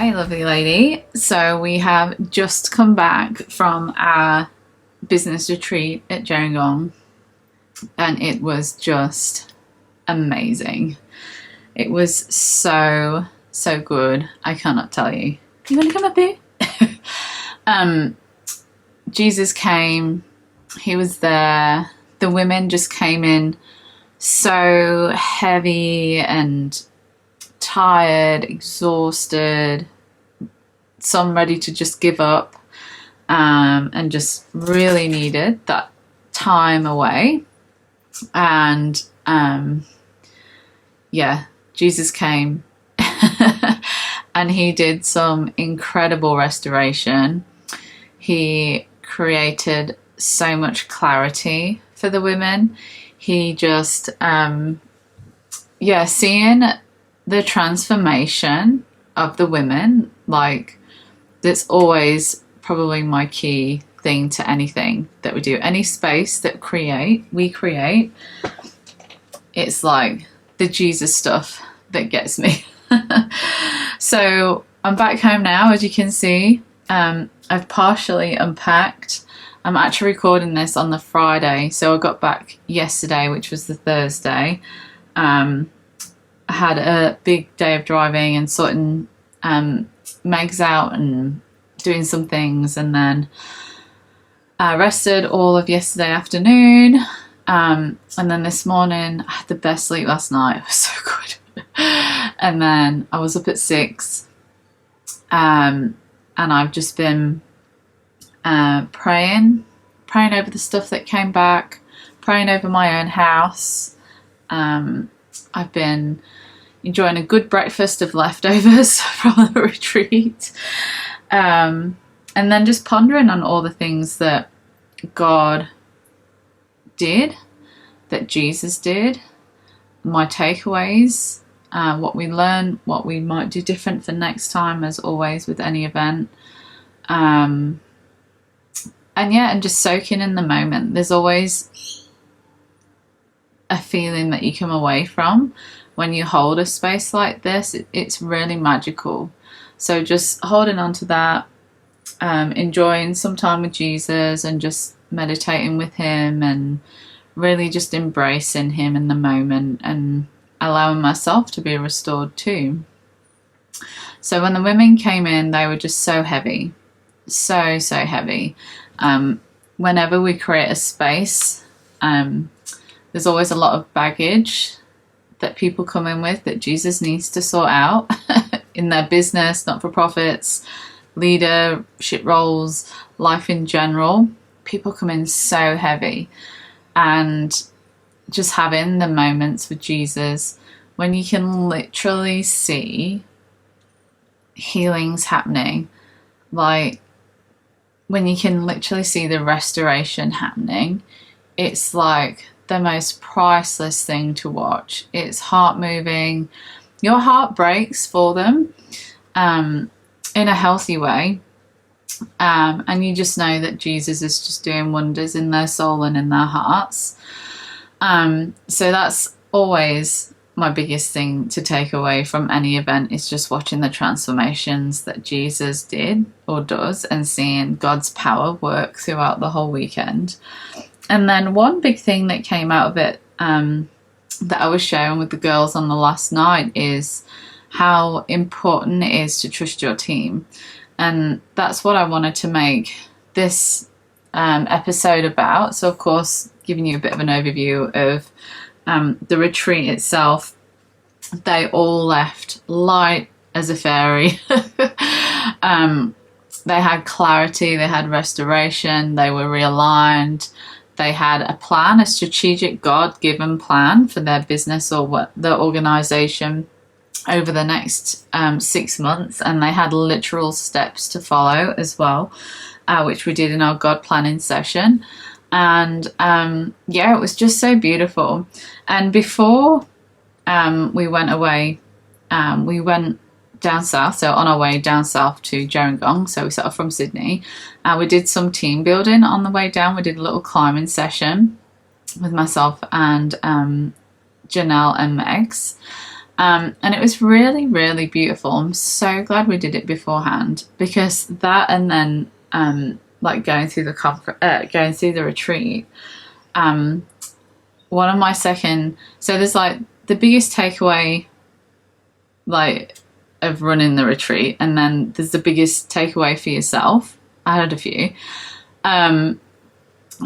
Hi, lovely lady. So we have just come back from our business retreat at Gerringong, and it was just amazing. It was so good. I cannot tell you. You want to come up here? Jesus came. He was there. The women just came in so heavy and tired, exhausted, some ready to just give up, and just really needed that time away. And Jesus came and he did some incredible restoration. He created so much clarity for the women. He just seeing the transformation of the women, like, that's always probably my key thing to anything that we do. Any space that we create, it's like the Jesus stuff that gets me. So I'm back home now, as you can see. I've partially unpacked. I'm actually recording this on the Friday, so I got back yesterday, which was the Thursday. I had a big day of driving and sorting Megs out and doing some things, and then I rested all of yesterday afternoon, and then this morning I had the best sleep last night. It was so good. And then I was up at 6, and I've just been praying over the stuff that came back, praying over my own house. I've been enjoying a good breakfast of leftovers from the retreat, and then just pondering on all the things that God did, that Jesus did, my takeaways, what we learn, what we might do different for next time, as always with any event. And just soaking in the moment. There's always a feeling that you come away from when you hold a space like this. It's really magical. So just holding on to that, enjoying some time with Jesus and just meditating with him and really just embracing him in the moment and allowing myself to be restored too. So when the women came in, they were just so heavy, so heavy. Whenever we create a space, there's always a lot of baggage that people come in with that Jesus needs to sort out in their business, not-for-profits, leadership roles, life in general. People come in so heavy, and just having the moments with Jesus when you can literally see healings happening, like when you can literally see the restoration happening, it's like the most priceless thing to watch. It's heart moving. Your heart breaks for them in a healthy way, and you just know that Jesus is just doing wonders in their soul and in their hearts. So that's always my biggest thing to take away from any event, is just watching the transformations that Jesus did or does and seeing God's power work throughout the whole weekend. And then one big thing that came out of it, that I was sharing with the girls on the last night, is how important it is to trust your team. And that's what I wanted to make this episode about. So of course, giving you a bit of an overview of the retreat itself. They all left light as a fairy. They had clarity, they had restoration, they were realigned. They had a plan, a strategic God-given plan for their business or what the organization over the next 6 months, and they had literal steps to follow as well, which we did in our God planning session. And it was just so beautiful. And before we went away, we went down south. So on our way down south to Gerringong, so we set off from Sydney, we did some team building on the way down. We did a little climbing session with myself and Janelle and Megs. And it was really, really beautiful. I'm so glad we did it beforehand, because that, and then like going through the retreat, one of my so there's like the biggest takeaway like of running the retreat, and then there's the biggest takeaway for yourself. I had a few.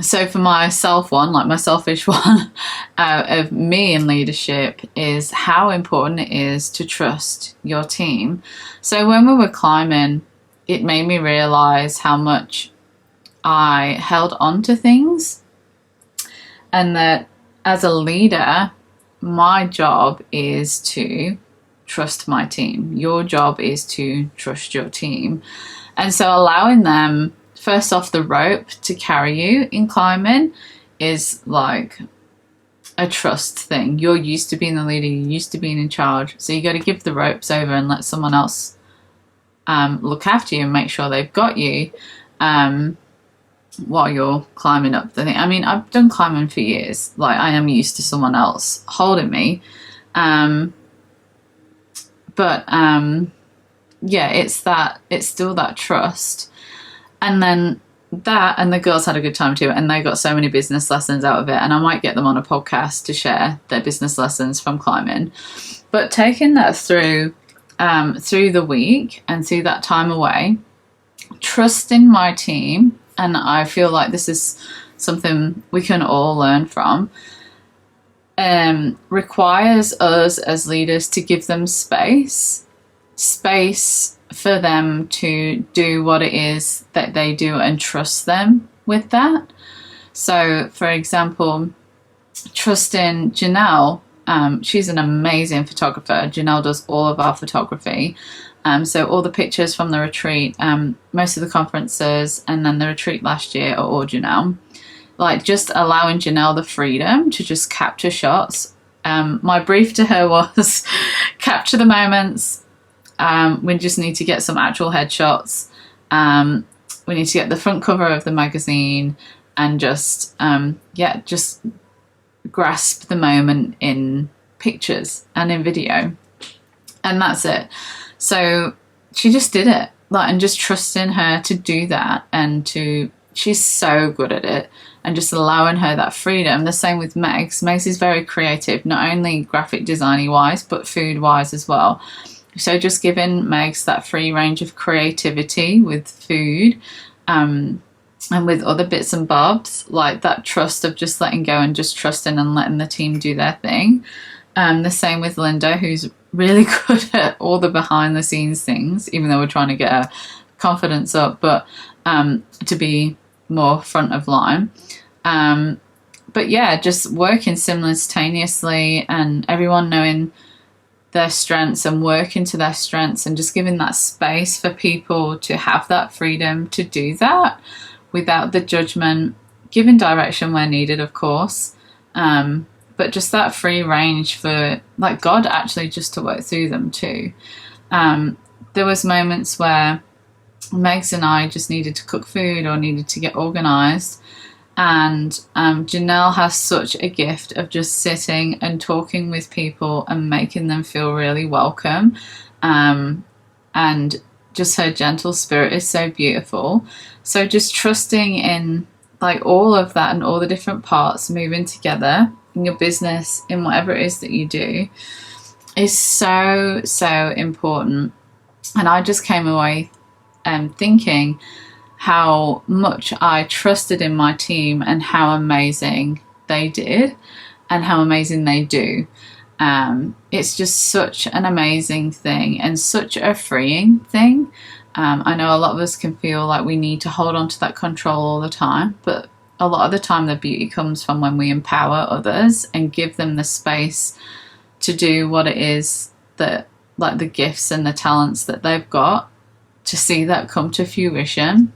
So for myself, one, like my selfish one, of me in leadership, is how important it is to trust your team. So when we were climbing, it made me realize how much I held on to things, and that as a leader, my job is to trust my team. Your job is to trust your team. And so allowing them first off the rope to carry you in climbing is like a trust thing. You're used to being the leader, you're used to being in charge, so you got to give the ropes over and let someone else look after you and make sure they've got you while you're climbing up the thing. I mean, I've done climbing for years, like I am used to someone else holding me, but yeah, it's still that trust. And then that, and the girls had a good time too, and they got so many business lessons out of it, and I might get them on a podcast to share their business lessons from climbing. But taking that through the week and through that time away, trusting my team, and I feel like this is something we can all learn from, requires us as leaders to give them space for them to do what it is that they do, and trust them with that. So for example, trusting Janelle, she's an amazing photographer. Janelle does all of our photography. So all the pictures from the retreat, most of the conferences, and then the retreat last year are all Janelle. Like just allowing Janelle the freedom to just capture shots. My brief to her was capture the moments. We just need to get some actual headshots. We need to get the front cover of the magazine, and just grasp the moment in pictures and in video. And that's it. So she just did it, like, and just trusting her to do that, and she's so good at it, and just allowing her that freedom. The same with Megs. Megs is very creative, not only graphic design wise, but food wise as well. So just giving Megs that free range of creativity with food, and with other bits and bobs, like that trust of just letting go and just trusting and letting the team do their thing. The same with Linda, who's really good at all the behind the scenes things, even though we're trying to get her confidence up, but to be more front of line. But yeah, just working simultaneously, and everyone knowing their strengths and working to their strengths, and just giving that space for people to have that freedom to do that without the judgment, giving direction where needed, of course, but just that free range for like God actually just to work through them too. There was moments where Megs and I just needed to cook food or needed to get organised, and Janelle has such a gift of just sitting and talking with people and making them feel really welcome, and just her gentle spirit is so beautiful. So just trusting in like all of that and all the different parts moving together in your business, in whatever it is that you do, is so important. And I just came away thinking how much I trusted in my team, and how amazing they did, and how amazing they do. It's just such an amazing thing, and such a freeing thing. I know a lot of us can feel like we need to hold on to that control all the time, but a lot of the time the beauty comes from when we empower others and give them the space to do what it is that, like the gifts and the talents that they've got, to see that come to fruition.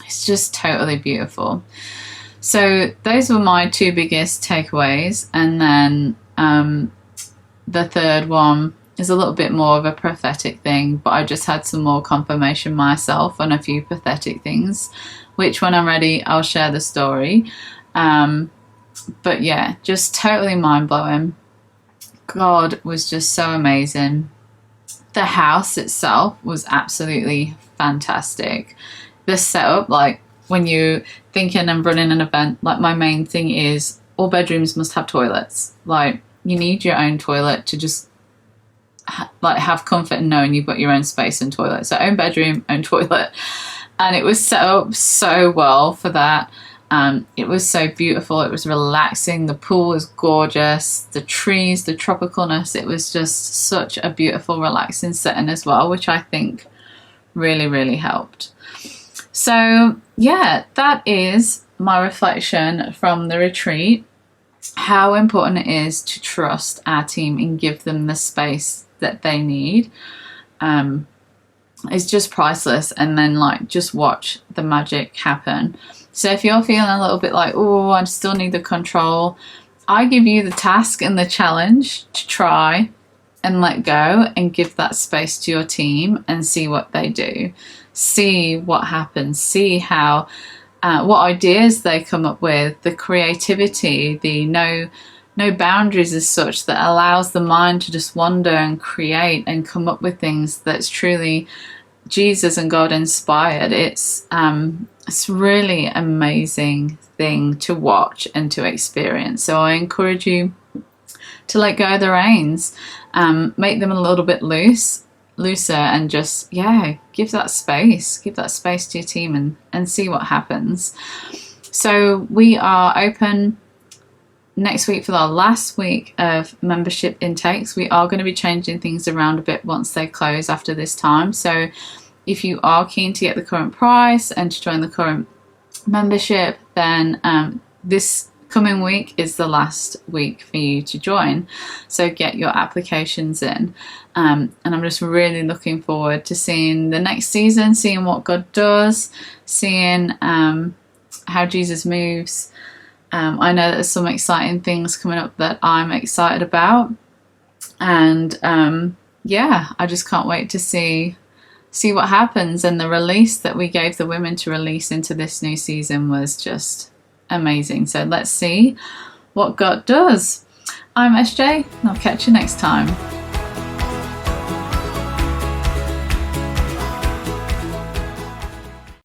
It's just totally beautiful. So those were my two biggest takeaways. And then the third one is a little bit more of a prophetic thing, but I just had some more confirmation myself on a few pathetic things, which when I'm ready, I'll share the story. But yeah, just totally mind-blowing. God was just so amazing. The house itself was absolutely fantastic. The setup, like when you're thinking and running an event, like my main thing is all bedrooms must have toilets. Like you need your own toilet to just like have comfort in knowing you've got your own space and toilet. So own bedroom, own toilet. And it was set up so well for that. It was so beautiful. It was relaxing. The pool was gorgeous. The trees, the tropicalness. It was just such a beautiful, relaxing setting as well, which I think really, really helped. So yeah, that is my reflection from the retreat. How important it is to trust our team and give them the space that they need. Is just priceless. And then like just watch the magic happen. So if you're feeling a little bit like, oh, I still need the control, I give you the task and the challenge to try and let go and give that space to your team and see what they do. See what happens. See how, what ideas they come up with, the creativity, the no boundaries as such that allows the mind to just wander and create and come up with things that's truly Jesus and God inspired. It's really amazing thing to watch and to experience. So I encourage you to let go of the reins, make them a little bit looser, and just give that space to your team and see what happens. So we are open next week for our last week of membership intakes. We are going to be changing things around a bit once they close after this time. So if you are keen to get the current price and to join the current membership, then this coming week is the last week for you to join. So get your applications in. And I'm just really looking forward to seeing the next season, seeing what God does, seeing how Jesus moves. I know there's some exciting things coming up that I'm excited about, and I just can't wait to see what happens. And the release that we gave the women to release into this new season was just amazing. So let's see what God does. I'm SJ, and I'll catch you next time.